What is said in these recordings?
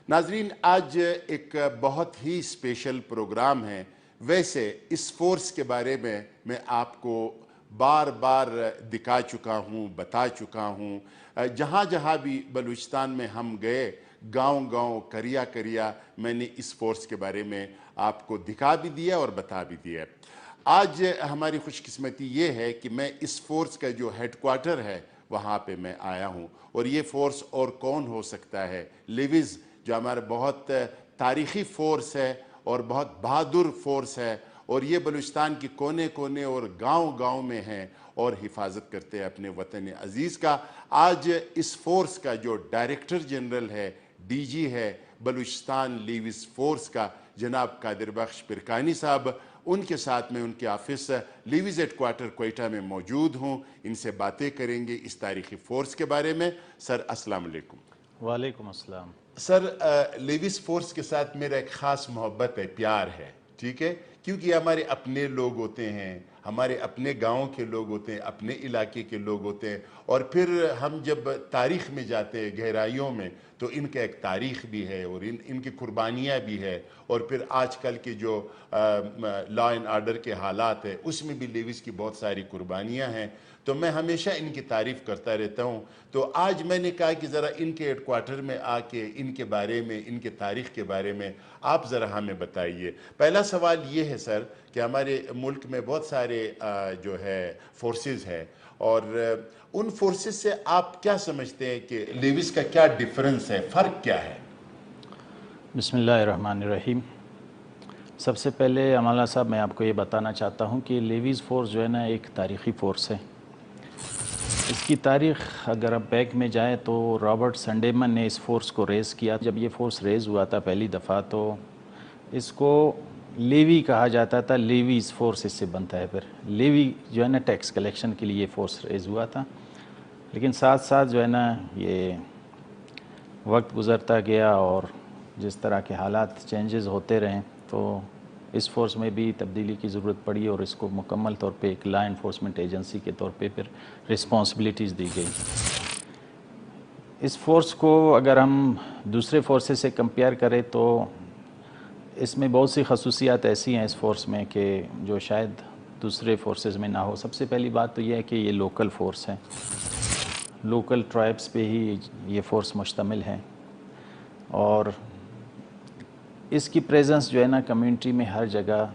ناظرین، آج ایک بہت ہی اسپیشل پروگرام ہے۔ ویسے اس فورس کے بارے میں آپ کو بار بار دکھا چکا ہوں، بتا چکا ہوں۔ جہاں جہاں بھی بلوچستان میں ہم گئے، گاؤں گاؤں، کریا کریا، میں نے اس فورس کے بارے میں آپ کو دکھا بھی دیا اور بتا بھی دیا۔ آج ہماری خوش قسمتی یہ ہے کہ میں اس فورس کا جو ہیڈ کوارٹر ہے وہاں پہ میں آیا ہوں، اور یہ فورس اور کون ہو سکتا ہے؟ لیوز، جو ہمارا بہت تاریخی فورس ہے اور بہت بہادر فورس ہے، اور یہ بلوچستان کی کونے کونے اور گاؤں گاؤں میں ہیں اور حفاظت کرتے ہیں اپنے وطن عزیز کا۔ آج اس فورس کا جو ڈائریکٹر جنرل ہے، ڈی جی ہے بلوچستان لیوز فورس کا، جناب قادر بخش پرکانی صاحب، ان کے ساتھ میں ان کے office Levies headquarter Quetta میں موجود ہوں۔ ان سے باتیں کریں گے اس تاریخی فورس کے بارے میں۔ سر، السلام علیکم۔ وعلیکم السلام۔ سر، لیوز فورس کے ساتھ میرا ایک خاص محبت ہے، پیار ہے، ٹھیک ہے، کیونکہ یہ ہمارے اپنے لوگ ہوتے ہیں، ہمارے اپنے گاؤں کے لوگ ہوتے ہیں، اپنے علاقے کے لوگ ہوتے ہیں، اور پھر ہم جب تاریخ میں جاتے ہیں، گہرائیوں میں، تو ان کا ایک تاریخ بھی ہے اور ان کی قربانیاں بھی ہے، اور پھر آج کل کے جو لا اینڈ آرڈر کے حالات ہیں اس میں بھی لیوز کی بہت ساری قربانیاں ہیں، تو میں ہمیشہ ان کی تعریف کرتا رہتا ہوں۔ تو آج میں نے کہا کہ ذرا ان کے ہیڈ کوارٹر میں آ کے ان کے بارے میں، ان کے تاریخ کے بارے میں آپ ذرا ہمیں بتائیے۔ پہلا سوال یہ ہے سر کہ ہمارے ملک میں بہت سارے جو ہے فورسز ہیں، اور ان فورسز سے آپ کیا سمجھتے ہیں کہ لیوز کا کیا ڈیفرنس ہے، فرق کیا ہے؟ بسم اللہ الرحمن الرحیم۔ سب سے پہلے امالہ صاحب، میں آپ کو یہ بتانا چاہتا ہوں کہ لیوز فورس جو ہے نا ایک تاریخی فورس ہے۔ اس کی تاریخ اگر آپ بیک میں جائیں تو رابرٹ سنڈیمن نے اس فورس کو ریز کیا۔ جب یہ فورس ریز ہوا تھا پہلی دفعہ تو اس کو لیوی کہا جاتا تھا، لیویز فورس اس سے بنتا ہے۔ پھر لیوی جو ہے نا ٹیکس کلیکشن کے لیے یہ فورس ریز ہوا تھا، لیکن ساتھ ساتھ جو ہے نا یہ وقت گزرتا گیا اور جس طرح کے حالات چینجز ہوتے رہیں تو اس فورس میں بھی تبدیلی کی ضرورت پڑی، اور اس کو مکمل طور پہ ایک لا انفورسمنٹ ایجنسی کے طور پہ پھر رسپانسبلٹیز دی گئی۔ اس فورس کو اگر ہم دوسرے فورسز سے کمپیئر کریں تو اس میں بہت سی خصوصیات ایسی ہیں اس فورس میں کہ جو شاید دوسرے فورسز میں نہ ہو۔ سب سے پہلی بات تو یہ ہے کہ یہ لوکل فورس ہے، لوکل ٹرائبس پہ ہی یہ فورس مشتمل ہے، اور اس کی پریزنس جو ہے نا کمیونٹی میں ہر جگہ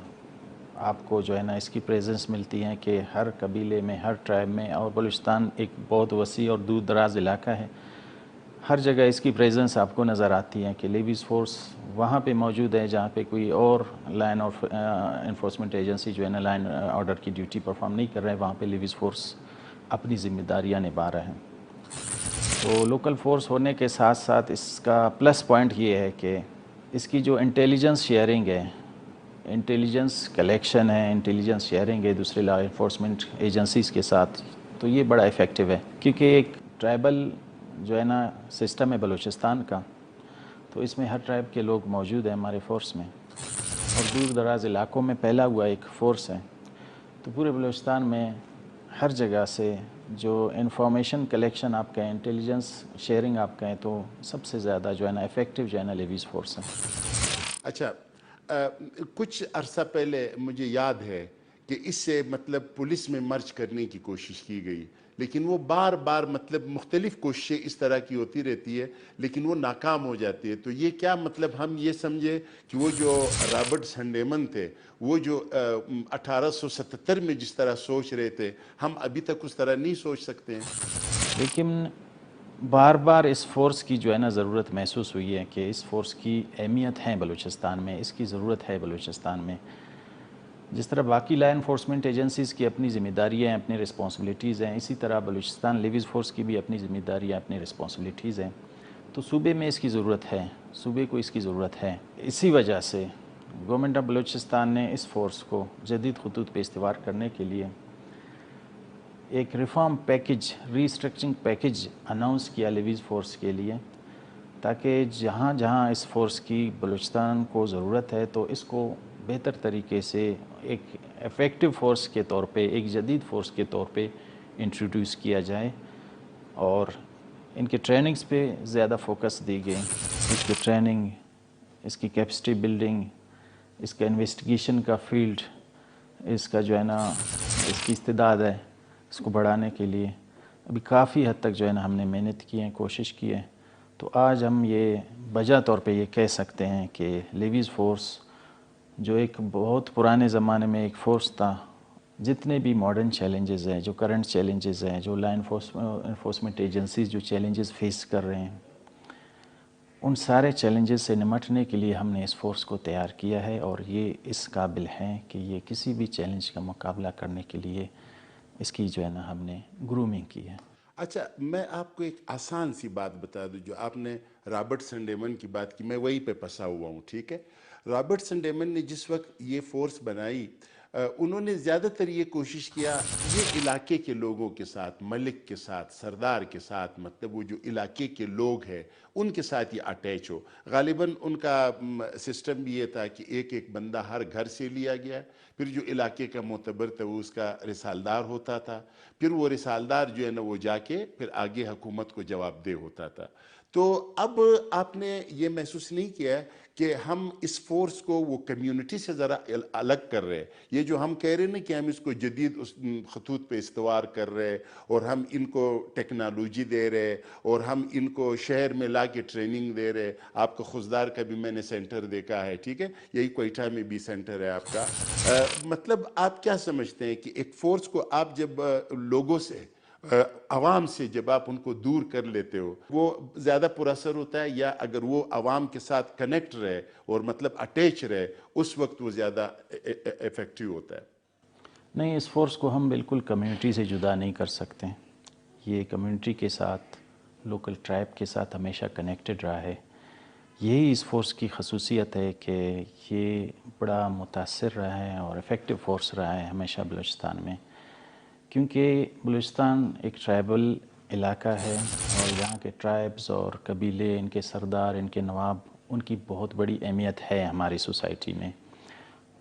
آپ کو جو ہے نا اس کی پریزنس ملتی ہے کہ ہر قبیلے میں، ہر ٹرائب میں، اور بلوچستان ایک بہت وسیع اور دور دراز علاقہ ہے، ہر جگہ اس کی پریزنس آپ کو نظر آتی ہے کہ لیوز فورس وہاں پہ موجود ہے جہاں پہ کوئی اور لائن آف انفورسمنٹ ایجنسی جو ہے نا لائن آرڈر کی ڈیوٹی پرفارم نہیں کر رہے، وہاں پہ لیوز فورس اپنی ذمہ داریاں نبھا رہے ہیں۔ تو لوکل فورس ہونے کے ساتھ ساتھ اس کا پلس پوائنٹ یہ ہے کہ اس کی جو انٹیلیجنس شیئرنگ ہے، انٹیلیجنس کلیکشن ہے، انٹیلیجنس شیئرنگ ہے دوسرے لا انفورسمنٹ ایجنسیز کے ساتھ، تو یہ بڑا افیکٹو ہے، کیونکہ ایک ٹرائبل جو ہے نا سسٹم ہے بلوچستان کا، تو اس میں ہر ٹرائب کے لوگ موجود ہیں ہمارے فورس میں، اور دور دراز علاقوں میں پھیلا ہوا ایک فورس ہے، تو پورے بلوچستان میں ہر جگہ سے جو انفارمیشن کلیکشن آپ کہیں، انٹیلیجنس شیئرنگ آپ کہیں، تو سب سے زیادہ جو ہے نا افیکٹو جو ہے نا لیوز فورس ہے۔ اچھا، کچھ عرصہ پہلے مجھے یاد ہے کہ اس سے مطلب پولیس میں مرج کرنے کی کوشش کی گئی، لیکن وہ بار بار مطلب مختلف کوششیں اس طرح کی ہوتی رہتی ہے، لیکن وہ ناکام ہو جاتی ہے۔ تو یہ کیا مطلب ہم یہ سمجھے کہ وہ جو رابرٹ سنڈیمن تھے، وہ جو 1877 میں جس طرح سوچ رہے تھے، ہم ابھی تک اس طرح نہیں سوچ سکتے ہیں؟ لیکن بار بار اس فورس کی جو ہے نا ضرورت محسوس ہوئی ہے کہ اس فورس کی اہمیت ہے بلوچستان میں، اس کی ضرورت ہے بلوچستان میں۔ جس طرح باقی لا انفورسمنٹ ایجنسیز کی اپنی ذمہ داریاں ہیں، اپنی رسپانسبلٹیز ہیں، اسی طرح بلوچستان لیوز فورس کی بھی اپنی ذمہ داریاں، اپنی رسپانسبلٹیز ہیں، تو صوبے میں اس کی ضرورت ہے، صوبے کو اس کی ضرورت ہے۔ اسی وجہ سے گورنمنٹ آف بلوچستان نے اس فورس کو جدید خطوط پہ استوار کرنے کے لیے ایک ریفارم پیکج، ری اسٹرکچرنگ پیکج اناؤنس کیا لیوز فورس کے لیے، تاکہ جہاں جہاں اس فورس کی بلوچستان کو ضرورت ہے تو اس کو بہتر طریقے سے ایک ایفیکٹو فورس کے طور پہ، ایک جدید فورس کے طور پہ انٹروڈیوس کیا جائے، اور ان کے ٹریننگز پہ زیادہ فوکس دی گئی. اس کی ٹریننگ، اس کی کیپیسٹی بلڈنگ، اس کا انویسٹیگیشن کا فیلڈ، اس کا جو ہے نا اس کی استعداد ہے اس کو بڑھانے کے لیے ابھی کافی حد تک جو ہے نا ہم نے محنت کی ہے، کوشش کی ہے. تو آج ہم یہ بجا طور پہ یہ کہہ سکتے ہیں کہ لیویز فورس جو ایک بہت پرانے زمانے میں ایک فورس تھا، جتنے بھی ماڈرن چیلنجز ہیں، جو کرنٹ چیلنجز ہیں، جو لا انفورسمنٹ ایجنسیز جو چیلنجز فیس کر رہے ہیں، ان سارے چیلنجز سے نمٹنے کے لیے ہم نے اس فورس کو تیار کیا ہے، اور یہ اس قابل ہیں کہ یہ کسی بھی چیلنج کا مقابلہ کرنے کے لیے اس کی جو ہے نا ہم نے گرومنگ کی ہے. اچھا، میں آپ کو ایک آسان سی بات بتا دوں. جو آپ نے رابرٹ سنڈیمن کی بات کی، میں وہی پہ پھنسا ہوا ہوں. ٹھیک ہے، رابرٹ سنڈیمن نے جس وقت یہ فورس بنائی، انہوں نے زیادہ تر یہ کوشش کیا یہ علاقے کے لوگوں کے ساتھ، ملک کے ساتھ، سردار کے ساتھ، مطلب وہ جو علاقے کے لوگ ہیں ان کے ساتھ یہ اٹیچ ہو. غالباً ان کا سسٹم بھی یہ تھا کہ ایک ایک بندہ ہر گھر سے لیا گیا، پھر جو علاقے کا معتبر تھا وہ اس کا رسالدار ہوتا تھا، پھر وہ رسالدار جو ہے نا وہ جا کے پھر آگے حکومت کو جواب دہ ہوتا تھا. تو اب آپ نے یہ محسوس نہیں کیا کہ ہم اس فورس کو وہ کمیونٹی سے ذرا الگ کر رہے ہیں؟ یہ جو ہم کہہ رہے ہیں نا کہ ہم اس کو جدید خطوط پہ استوار کر رہے، اور ہم ان کو ٹیکنالوجی دے رہے، اور ہم ان کو شہر میں لا کے ٹریننگ دے رہے. آپ کو خزدار کا بھی میں نے سینٹر دیکھا ہے، ٹھیک ہے، یہی کوئٹہ میں بھی سینٹر ہے آپ کا. مطلب آپ کیا سمجھتے ہیں کہ ایک فورس کو آپ جب لوگوں سے، عوام سے جب آپ ان کو دور کر لیتے ہو، وہ زیادہ پر اثر ہوتا ہے، یا اگر وہ عوام کے ساتھ کنیکٹ رہے اور مطلب اٹیچ رہے اس وقت وہ زیادہ ایفیکٹیو ہوتا ہے؟ نہیں، اس فورس کو ہم بالکل کمیونٹی سے جدا نہیں کر سکتے. یہ کمیونٹی کے ساتھ، لوکل ٹرائب کے ساتھ ہمیشہ کنیکٹڈ رہا ہے. یہی اس فورس کی خصوصیت ہے کہ یہ بڑا متاثر رہا ہے اور افیکٹو فورس رہا ہے ہمیشہ بلوچستان میں، کیونکہ بلوچستان ایک ٹرائبل علاقہ ہے، اور یہاں کے ٹرائبز اور قبیلے، ان کے سردار، ان کے نواب، ان کی بہت بڑی اہمیت ہے ہماری سوسائٹی میں.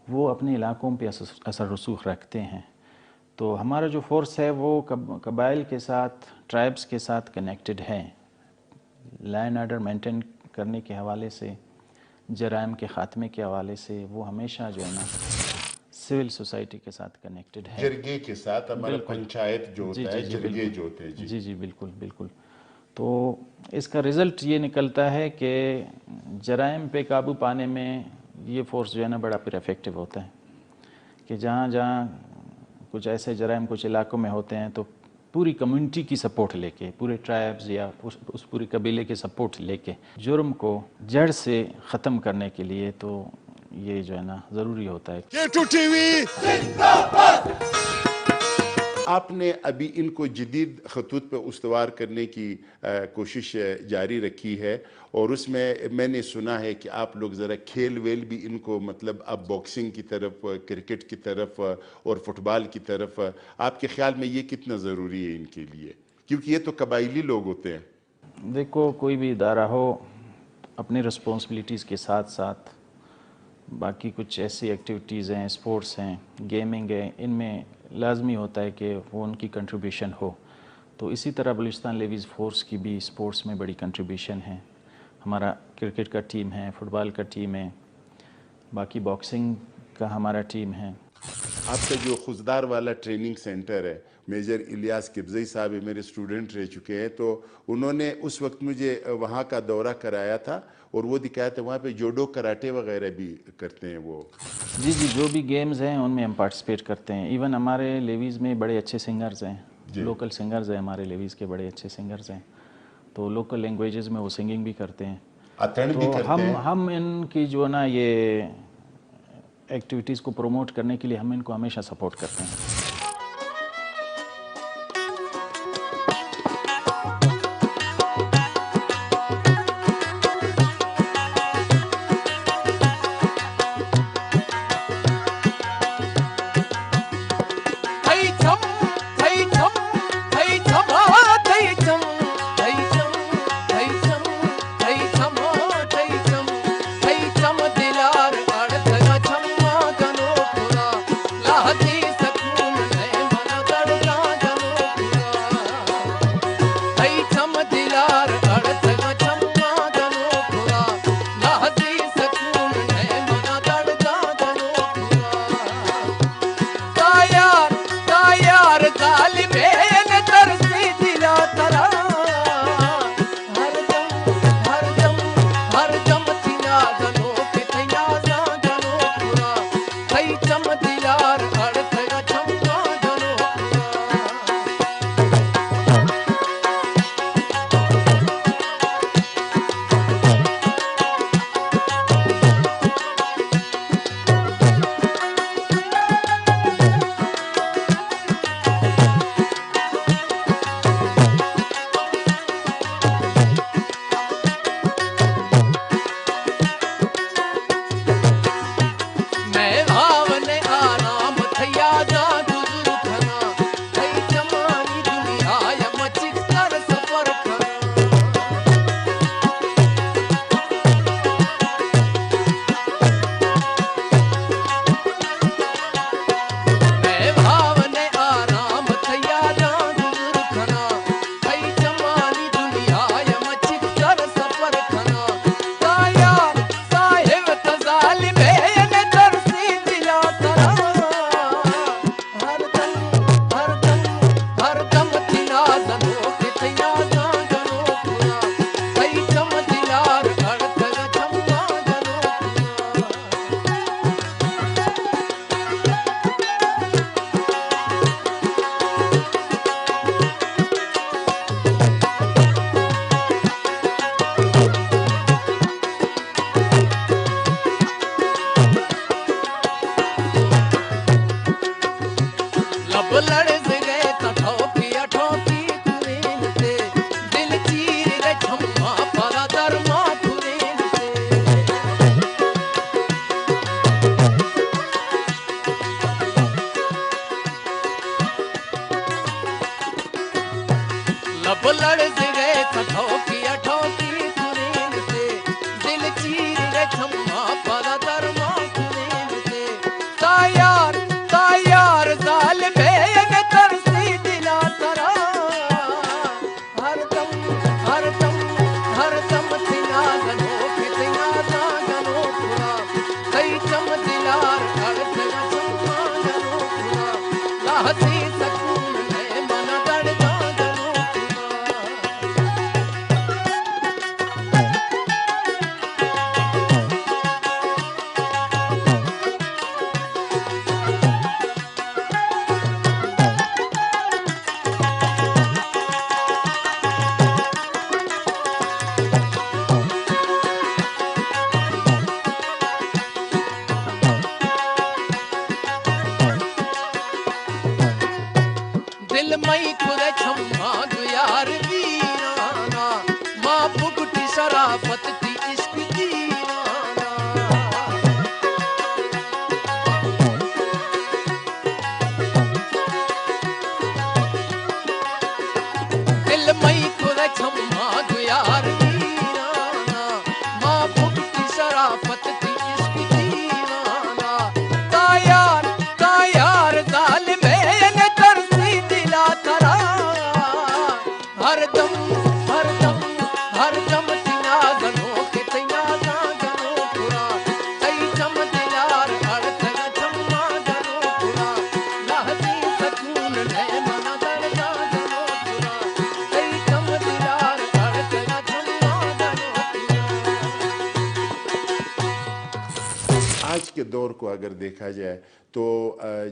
وہ اپنے علاقوں پہ اثر رسوخ رکھتے ہیں. تو ہمارا جو فورس ہے وہ قبائل کے ساتھ، ٹرائبز کے ساتھ کنیکٹڈ ہے. لا اینڈ آرڈر مینٹین کرنے کے حوالے سے، جرائم کے خاتمے کے حوالے سے وہ ہمیشہ جو ہے نا سول سوسائٹی کے ساتھ کنیکٹڈ ہے. جرگے کے ساتھ، ہمارا پنچایت جو ہوتا ہے، جرگے جو ہوتے ہیں. جی جی بالکل بالکل. تو اس کا رزلٹ یہ نکلتا ہے کہ جرائم پہ قابو پانے میں یہ فورس جو ہے نا بڑا پھر افیکٹو ہوتا ہے، کہ جہاں جہاں کچھ ایسے جرائم کچھ علاقوں میں ہوتے ہیں تو پوری کمیونٹی کی سپورٹ لے کے، پورے ٹرائبز یا اس پوری قبیلے کے سپورٹ لے کے جرم کو جڑ سے ختم کرنے کے لیے تو یہ جو ہے نا ضروری ہوتا ہے. آپ نے ابھی ان کو جدید خطوط پہ استوار کرنے کی کوشش جاری رکھی ہے، اور اس میں نے سنا ہے کہ آپ لوگ ذرا کھیل ویل بھی ان کو، مطلب اب باکسنگ کی طرف، کرکٹ کی طرف اور فٹ بال کی طرف، آپ کے خیال میں یہ کتنا ضروری ہے ان کے لیے؟ کیونکہ یہ تو قبائلی لوگ ہوتے ہیں. دیکھو، کوئی بھی ادارہ ہو اپنی رسپانسبلٹیز کے ساتھ ساتھ باقی کچھ ایسی ایکٹیویٹیز ہیں، اسپورٹس ہیں، گیمنگ ہے، ان میں لازمی ہوتا ہے کہ وہ ان کی کنٹریبیوشن ہو. تو اسی طرح بلوچستان لیویز فورس کی بھی اسپورٹس میں بڑی کنٹریبیوشن ہے. ہمارا کرکٹ کا ٹیم ہے، فٹ بال کا ٹیم ہے، باقی باکسنگ کا ہمارا ٹیم ہے. آپ کا جو خزدار والا ٹریننگ سینٹر ہے، میجر الیاس کبزئی صاحب میرے اسٹوڈنٹ رہ چکے ہیں، تو انہوں نے اس وقت مجھے وہاں کا دورہ کرایا تھا، اور وہ دکھایا تھا وہاں پہ جوڈو کراٹے وغیرہ بھی کرتے ہیں وہ. جی جی، جو بھی گیمز ہیں ان میں ہم پارٹیسپیٹ کرتے ہیں. ایون ہمارے لیویز میں بڑے اچھے سنگرز ہیں، لوکل سنگرز ہیں ہمارے لیویز کے، بڑے اچھے سنگرز ہیں. تو لوکل لینگویجز میں وہ سنگنگ بھی کرتے ہیں. تو ہم ان کی جو نا یہ ایکٹیویٹیز کو پروموٹ کرنے کے لیے ہم ان کو ہمیشہ سپورٹ کرتے ہیں. آج کے دور کو اگر دیکھا جائے تو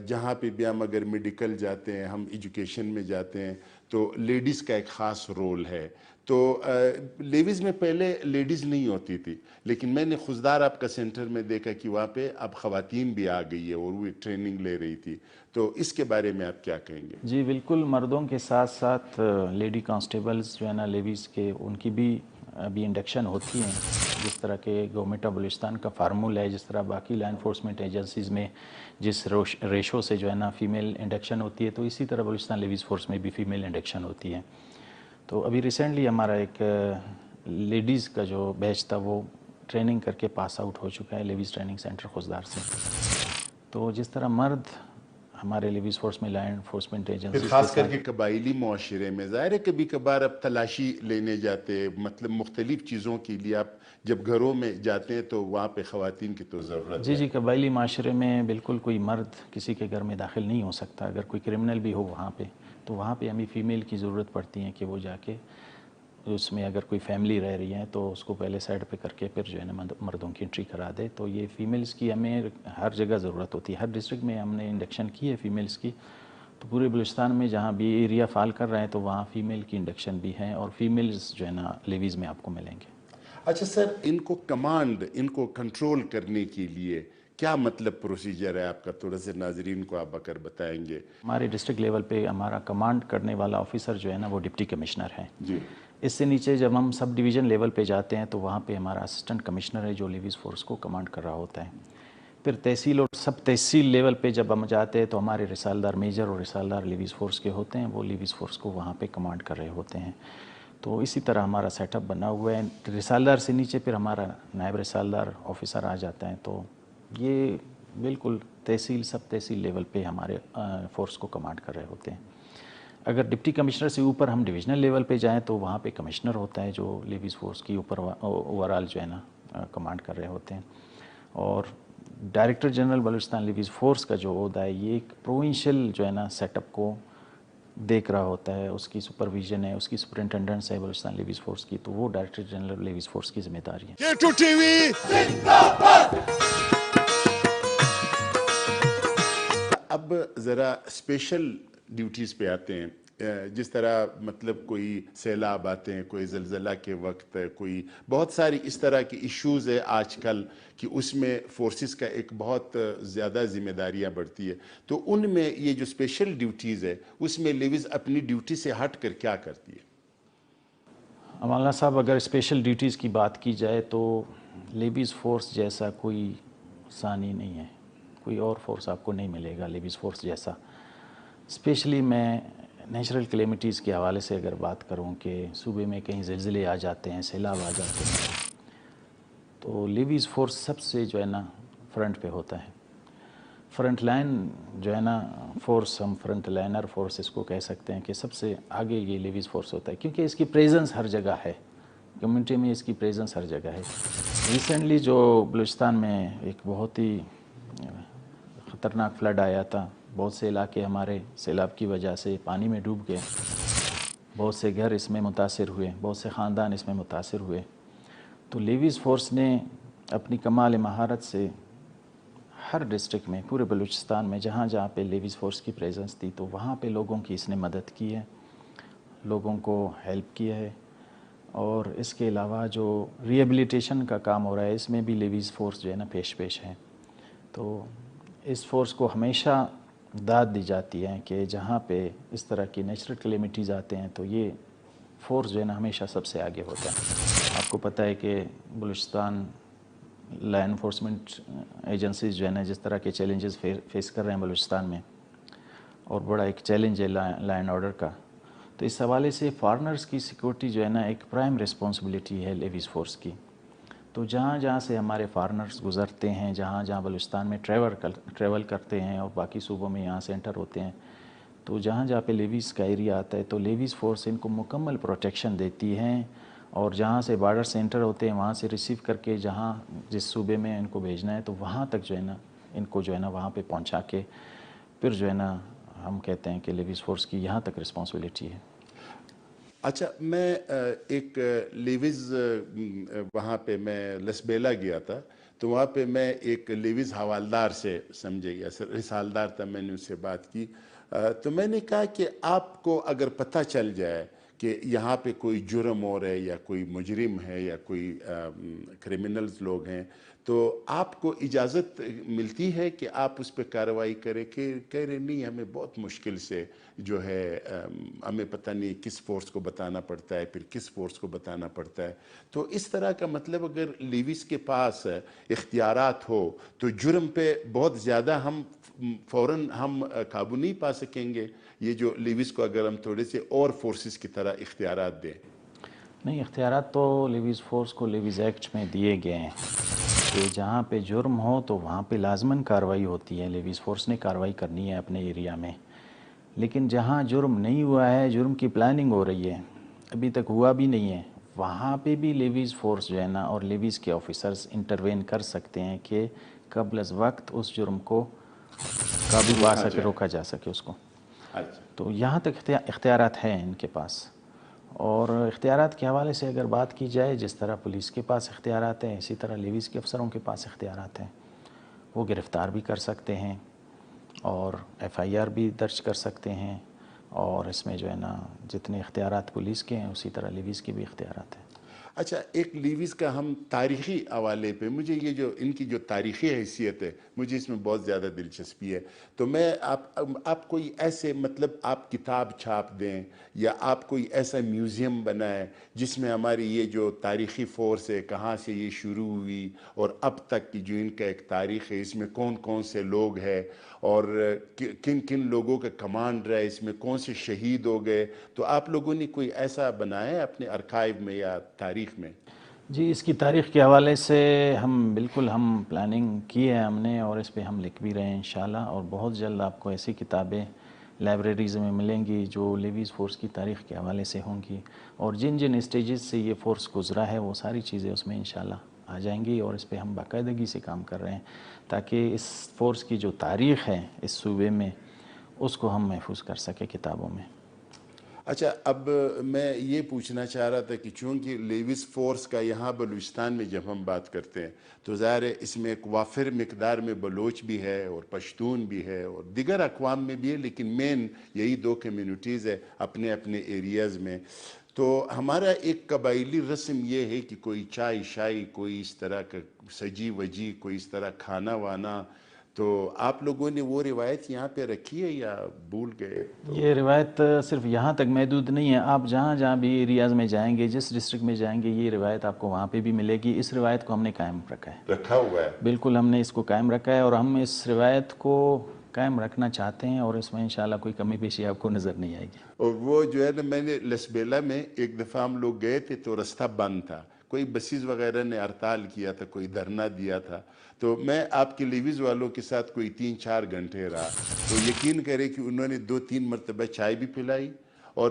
جہاں پہ بھی ہم اگر میڈیکل جاتے ہیں، ہم ایجوکیشن میں جاتے ہیں، تو لیڈیز کا ایک خاص رول ہے. تو لیویز میں پہلے لیڈیز نہیں ہوتی تھی، لیکن میں نے خوددار آپ کا سینٹر میں دیکھا کہ وہاں پہ اب خواتین بھی آ گئی ہے اور وہ ٹریننگ لے رہی تھی. تو اس کے بارے میں آپ کیا کہیں گے؟ جی بالکل، مردوں کے ساتھ ساتھ لیڈی کانسٹیبلز جو ہے نا لیویز کے، ان کی بھی ابھی انڈکشن ہوتی ہیں. جس طرح کہ گورنمنٹ آف بلوچستان کا فارمول ہے، جس طرح باقی لا انفورسمنٹ ایجنسیز میں جس ریشو سے جو ہے نا فیمیل انڈکشن ہوتی ہے، تو اسی طرح بلوچستان لیویز فورس میں بھی فیمیل انڈکشن ہوتی ہے. تو ابھی ریسنٹلی ہمارا ایک لیڈیز کا جو بیچ تھا وہ ٹریننگ کر کے پاس آؤٹ ہو چکا ہے لیویز ٹریننگ سینٹر خضدار سے. تو جس طرح مرد ہمارے لیویز فورس میں لا انفورسمنٹ ایجنسیز خاص کر کے قبائلی معاشرے میں ظاہر ہے کبھی کبھار اب تلاشی لینے جاتے، مطلب مختلف چیزوں کے لیے آپ جب گھروں میں جاتے ہیں تو وہاں پہ خواتین کی تو ضرورت ہے. جی قبائلی معاشرے میں بالکل کوئی مرد کسی کے گھر میں داخل نہیں ہو سکتا. اگر کوئی کرمنل بھی ہو وہاں پہ، تو وہاں پہ ہمیں فیمیل کی ضرورت پڑتی ہے کہ وہ جا کے اس میں اگر کوئی فیملی رہ رہی ہے تو اس کو پہلے سائڈ پہ کر کے پھر جو ہے نا مردوں کی انٹری کرا دے. تو یہ فیمیلز کی ہمیں ہر جگہ ضرورت ہوتی ہے. ہر ڈسٹرکٹ میں ہم نے انڈکشن کی ہے فیمیلز کی. تو پورے بلوچستان میں جہاں بھی ایریا فال کر رہے ہیں تو وہاں فیمیل کی انڈکشن بھی ہیں، اور فیمیلز جو ہے نا لیویز میں آپ کو ملیں گے. اچھا سر، ان کو کمانڈ، ان کو کنٹرول کرنے کے لیے کیا مطلب پروسیجر ہے آپ کا؟ تھوڑا سے ناظرین کو آپ اگر بتائیں گے. ہمارے ڈسٹرکٹ لیول پہ ہمارا کمانڈ کرنے والا آفیسر جو ہے نا وہ ڈپٹی کمشنر ہے. جی. اس سے نیچے جب ہم سب ڈویژن لیول پہ جاتے ہیں تو وہاں پہ ہمارا اسسٹنٹ کمشنر ہے جو لیویز فورس کو کمانڈ کر رہا ہوتا ہے. پھر تحصیل اور سب تحصیل لیول پہ جب ہم جاتے ہیں تو ہمارے رسالدار میجر اور رسالدار لیویز فورس کے ہوتے ہیں، وہ لیویز فورس کو وہاں پہ کمانڈ کر رہے ہوتے ہیں. تو اسی طرح ہمارا سیٹ اپ بنا ہوا ہے. رسالدار سے نیچے پھر ہمارا نائب رسالدار آفیسر آ جاتا ہے. تو یہ بالکل تحصیل سب تحصیل لیول پہ ہمارے فورس کو کمانڈ کر رہے ہوتے ہیں. اگر ڈپٹی کمشنر سے اوپر ہم ڈویژنل لیول پہ جائیں تو وہاں پہ کمشنر ہوتا ہے جو لیویز فورس کی اوور آل جو ہے نا کمانڈ کر رہے ہوتے ہیں. اور director general Balochistan levies force کا جو عہدہ ہے یہ ایک پروونشل جو ہے نا سیٹ اپ کو دیکھ رہا ہوتا ہے. اس کی سپرویژن ہے، اس کی سپرنٹینڈنس ہے بلوچستان لیویز فورس کی. تو وہ ڈائریکٹر جنرل لیویز فورس کی ذمہ داری ہے. اب ذرا اسپیشل ڈیوٹیز پہ آتے ہیں. جس طرح مطلب کوئی سیلاب آتے ہیں، کوئی زلزلہ کے وقت، کوئی بہت ساری اس طرح کی ایشوز ہے آج کل کہ اس میں فورسز کا ایک بہت زیادہ ذمہ داریاں بڑھتی ہے. تو ان میں یہ جو اسپیشل ڈیوٹیز ہے اس میں لیویز اپنی ڈیوٹی سے ہٹ کر کیا کرتی ہے؟ مولانا صاحب، اگر اسپیشل ڈیوٹیز کی بات کی جائے تو لیویز فورس جیسا کوئی ثانی نہیں ہے. کوئی اور فورس آپ کو نہیں ملے گا لیویز فورس جیسا. اسپیشلی میں نیچرل کلیمٹیز کے حوالے سے اگر بات کروں کہ صوبے میں کہیں زلزلے آ جاتے ہیں، سیلاب آ جاتے ہیں، تو لیویز فورس سب سے جو ہے نا فرنٹ پہ ہوتا ہے. فرنٹ لائن جو ہے نا فورس، ہم فرنٹ لائنر فورس اس کو کہہ سکتے ہیں کہ سب سے آگے یہ لیویز فورس ہوتا ہے، کیونکہ اس کی پریزنس ہر جگہ ہے. کمیونٹی میں اس کی پریزنس ہر جگہ ہے. ریسنٹلی جو بلوچستان میں ایک بہت ہی خطرناک فلڈ آیا تھا، بہت سے علاقے ہمارے سیلاب کی وجہ سے پانی میں ڈوب گئے. بہت سے گھر اس میں متاثر ہوئے، بہت سے خاندان اس میں متاثر ہوئے. تو لیویز فورس نے اپنی کمال مہارت سے ہر ڈسٹرکٹ میں، پورے بلوچستان میں جہاں جہاں پہ لیویز فورس کی پریزنس تھی تو وہاں پہ لوگوں کی اس نے مدد کی ہے، لوگوں کو ہیلپ کیا ہے. اور اس کے علاوہ جو ریہیبلیٹیشن کا کام ہو رہا ہے اس میں بھی لیویز فورس جو ہے نا پیش ہے. تو اس فورس کو ہمیشہ داد دی جاتی ہے کہ جہاں پہ اس طرح کی نیچرل کلیمٹیز آتے ہیں تو یہ فورس جو ہے نا ہمیشہ سب سے آگے ہوتا ہے. آپ کو پتہ ہے کہ بلوچستان لا انفورسمنٹ ایجنسیز جو ہے نا جس طرح کے چیلنجز فیس کر رہے ہیں بلوچستان میں، اور بڑا ایک چیلنج ہے لا اینڈ آرڈر کا. تو اس حوالے سے فارنرز کی سیکورٹی جو ہے نا ایک پرائم رسپانسبلٹی ہے لیویز فورس کی. تو جہاں جہاں سے ہمارے فارنرز گزرتے ہیں، جہاں جہاں بلوچستان میں ٹریول کرتے ہیں اور باقی صوبوں میں یہاں سے انٹر ہوتے ہیں، تو جہاں جہاں پہ لیویز کا ایریا آتا ہے تو لیویز فورس ان کو مکمل پروٹیکشن دیتی ہیں. اور جہاں سے بارڈر سے انٹر ہوتے ہیں وہاں سے ریسیو کر کے جہاں جس صوبے میں ان کو بھیجنا ہے تو وہاں تک جو ہے نا ان کو جو ہے نا وہاں پہ پہنچا کے پھر جو ہے نا ہم کہتے ہیں کہ لیویز فورس کی یہاں تک رسپانسبلٹی ہے. اچھا، میں ایک لیویز وہاں پہ میں لسبیلا گیا تھا، تو وہاں پہ میں ایک لیویز حوالدار سے سمجھے یا رسالدار تھا، میں نے اس سے بات کی، تو میں نے کہا کہ آپ کو اگر پتہ چل جائے کہ یہاں پہ کوئی جرم ہو رہا ہے یا کوئی مجرم ہے یا کوئی کرمنلز لوگ ہیں، تو آپ کو اجازت ملتی ہے کہ آپ اس پہ کارروائی کریں؟ کہ کہہ رہے نہیں، ہمیں بہت مشکل سے جو ہے ہمیں پتہ نہیں کس فورس کو بتانا پڑتا ہے، پھر کس فورس کو بتانا پڑتا ہے۔ تو اس طرح کا مطلب اگر لیویز کے پاس اختیارات ہو تو جرم پہ بہت زیادہ ہم فوراً ہم قابو نہیں پا سکیں گے، یہ جو لیویز کو اگر ہم تھوڑے سے اور فورسز کی طرح اختیارات دیں؟ نہیں، اختیارات تو لیویز فورس کو لیویز ایکٹ میں دیے گئے ہیں کہ جہاں پہ جرم ہو تو وہاں پہ لازماً کارروائی ہوتی ہے، لیویز فورس نے کارروائی کرنی ہے اپنے ایریا میں۔ لیکن جہاں جرم نہیں ہوا ہے، جرم کی پلاننگ ہو رہی ہے، ابھی تک ہوا بھی نہیں ہے، وہاں پہ بھی لیویز فورس جو ہے نا اور لیویز کے آفیسرز انٹروین کر سکتے ہیں کہ قبل از وقت اس جرم کو قابو پا سکے، روکا جا سکے اس کو۔ اچھا، تو یہاں تک اختیارات ہیں ان کے پاس۔ اور اختیارات کے حوالے سے اگر بات کی جائے، جس طرح پولیس کے پاس اختیارات ہیں، اسی طرح لیویز کے افسروں کے پاس اختیارات ہیں، وہ گرفتار بھی کر سکتے ہیں اور ایف آئی آر بھی درج کر سکتے ہیں، اور اس میں جو ہے نا جتنے اختیارات پولیس کے ہیں اسی طرح لیویز کے بھی اختیارات ہیں۔ اچھا، ایک لیویز کا ہم تاریخی حوالے پہ، مجھے یہ جو ان کی جو تاریخی حیثیت ہے، مجھے اس میں بہت زیادہ دلچسپی ہے، تو میں آپ کوئی ایسے مطلب آپ کتاب چھاپ دیں یا آپ کوئی ایسا میوزیم بنائیں جس میں ہماری یہ جو تاریخی فورس ہے، کہاں سے یہ شروع ہوئی اور اب تک کی جو ان کا ایک تاریخ ہے، اس میں کون کون سے لوگ ہیں اور کن کن لوگوں کا کمانڈ رہا ہے، اس میں کون سے شہید ہو گئے، تو آپ لوگوں نے کوئی ایسا بنایا ہے اپنے ارکائیو میں یا تاریخ میں؟ جی، اس کی تاریخ کے حوالے سے ہم پلاننگ کی ہے ہم نے، اور اس پہ ہم لکھ بھی رہے ہیں انشاءاللہ، اور بہت جلد آپ کو ایسی کتابیں لائبریریز میں ملیں گی جو لیویز فورس کی تاریخ کے حوالے سے ہوں گی، اور جن جن اسٹیجز سے یہ فورس گزرا ہے وہ ساری چیزیں اس میں انشاءاللہ آ جائیں گی، اور اس پہ ہم باقاعدگی سے کام کر رہے ہیں تاکہ اس فورس کی جو تاریخ ہے اس صوبے میں اس کو ہم محفوظ کر سکیں کتابوں میں۔ اچھا، اب میں یہ پوچھنا چاہ رہا تھا کہ چونکہ لیویز فورس کا یہاں بلوچستان میں جب ہم بات کرتے ہیں تو ظاہر ہے اس میں ایک وافر مقدار میں بلوچ بھی ہے اور پشتون بھی ہے اور دیگر اقوام میں بھی ہے، لیکن مین یہی دو کمیونٹیز ہے اپنے اپنے ایریاز میں۔ تو ہمارا ایک قبائلی رسم یہ ہے کہ کوئی چائے شائی، کوئی اس طرح کا سجی وجی، کوئی اس طرح کھانا وانا، تو آپ لوگوں نے وہ روایت یہاں پہ رکھی ہے یا بھول گئے؟ تو یہ روایت صرف یہاں تک محدود نہیں ہے، آپ جہاں جہاں بھی ایریاز میں جائیں گے، جس ڈسٹرکٹ میں جائیں گے، یہ روایت آپ کو وہاں پہ بھی ملے گی۔ اس روایت کو ہم نے قائم رکھا ہے، رکھا ہوا ہے؟ بالکل ہم نے اس کو قائم رکھا ہے، اور ہم اس روایت کو قائم رکھنا چاہتے ہیں، اور اس میں انشاءاللہ کوئی کمی بیشی آپ کو نظر نہیں آئے گی۔ اور وہ جو ہے نا، میں نے لسبیلا میں ایک دفعہ ہم لوگ گئے تھے تو رستہ بند تھا، کوئی بسیز وغیرہ نے ہڑتال کیا تھا، کوئی دھرنا دیا تھا، تو میں آپ کے لیویز والوں کے ساتھ کوئی 3-4 گھنٹے رہا، تو یقین کرے کہ انہوں نے 2-3 مرتبہ چائے بھی پلائی، اور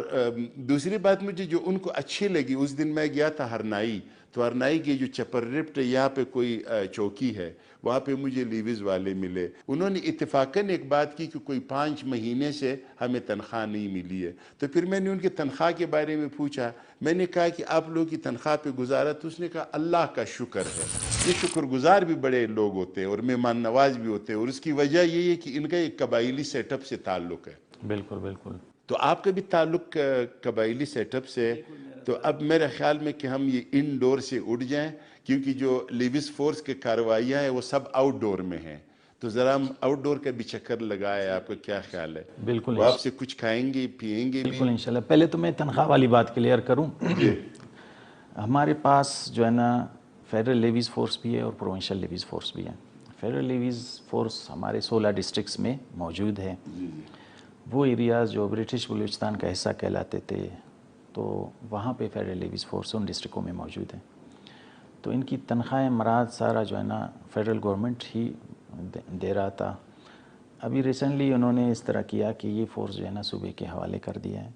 دوسری بات مجھے جو ان کو اچھی لگی، اس دن میں گیا تھا ہرنائی، تو ہرنائی کی جو چپر رپٹ یہاں پہ کوئی چوکی ہے، وہاں پہ مجھے لیویز والے ملے، انہوں نے اتفاقاً ایک بات کی کہ کوئی 5 مہینے سے ہمیں تنخواہ نہیں ملی ہے، تو پھر میں نے ان کی تنخواہ کے بارے میں پوچھا، میں نے کہا کہ آپ لوگوں کی تنخواہ پہ گزارا، تو اس نے کہا اللہ کا شکر ہے، یہ شکر گزار بھی بڑے لوگ ہوتے ہیں اور مہمان نواز بھی ہوتے ہیں، اور اس کی وجہ یہ ہے کہ ان کا ایک قبائلی سیٹ اپ سے تعلق ہے۔ بالکل بالکل۔ تو آپ کا بھی تعلق قبائلی سیٹ اپ سے، تو اب میرے خیال میں کہ ہم یہ ان ڈور سے اٹھ جائیں، کیونکہ جو لیویز فورس کے کارروائیاں ہیں وہ سب آؤٹ ڈور میں ہیں، تو ذرا ہم آؤٹ ڈور کا بھی چکر لگائے، آپ کا کیا خیال ہے؟ بالکل وہ آپ سے کچھ کھائیں گے پئیں گے بھی؟ بالکل انشاءاللہ۔ پہلے تو میں تنخواہ والی بات کلیئر کروں، جی، ہمارے پاس جو ہے نا فیڈرل لیویز فورس بھی ہے اور پروونشل لیویز فورس بھی ہے۔ فیڈرل لیویز فورس ہمارے 16 ڈسٹرکٹس میں موجود ہے، وہ ایریاز جو برٹش بلوچستان کا حصہ کہلاتے تھے، تو وہاں پہ فیڈرل لیویز فورس ان ڈسٹرکوں میں موجود ہیں، تو ان کی تنخواہیں مراد سارا جو ہے نا فیڈرل گورنمنٹ ہی دے رہا تھا۔ ابھی ریسنٹلی انہوں نے اس طرح کیا کہ یہ فورس جو ہے نا صوبے کے حوالے کر دیا ہے،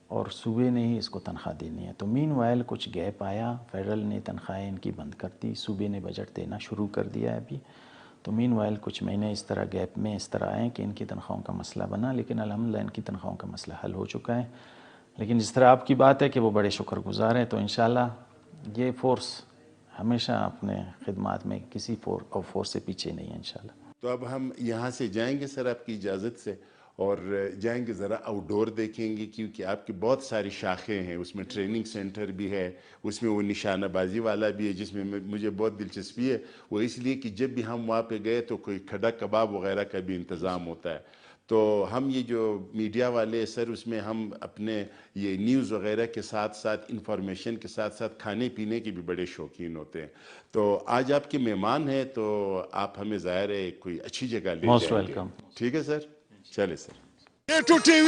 اور صوبے نے ہی اس کو تنخواہ دینی ہے، تو مین وائل کچھ گیپ آیا، فیڈرل نے تنخواہیں ان کی بند کر دی، صوبے نے بجٹ دینا شروع کر دیا ہے ابھی، تو مین وائل کچھ مہینے اس طرح گیپ میں اس طرح آئے کہ ان کی تنخواہوں کا مسئلہ بنا، لیکن الحمدللہ ان کی تنخواہوں کا مسئلہ حل ہو چکا ہے۔ لیکن جس طرح آپ کی بات ہے کہ وہ بڑے شکر گزار ہیں، تو انشاءاللہ یہ فورس ہمیشہ اپنے خدمات میں کسی فورس سے پیچھے نہیں ہے انشاءاللہ۔ تو اب ہم یہاں سے جائیں گے سر آپ کی اجازت سے، اور جائیں گے ذرا آؤٹ ڈور دیکھیں گے، کیونکہ آپ کی بہت ساری شاخیں ہیں، اس میں ٹریننگ سینٹر بھی ہے، اس میں وہ نشانہ بازی والا بھی ہے جس میں مجھے بہت دلچسپی ہے، وہ اس لیے کہ جب بھی ہم وہاں پہ گئے تو کوئی کھڑا کباب وغیرہ کا بھی انتظام ہوتا ہے۔ تو ہم یہ جو میڈیا والے سر، اس میں ہم اپنے یہ نیوز وغیرہ کے ساتھ ساتھ انفارمیشن کے ساتھ ساتھ کھانے پینے کے بھی بڑے شوقین ہوتے ہیں۔ تو آج آپ کے مہمان ہیں تو آپ ہمیں ظاہر ہے کوئی اچھی جگہ لے موسٹ جائیں گے، ویلکم۔ ٹھیک ہے سر؟ چلے سر۔ A2 TV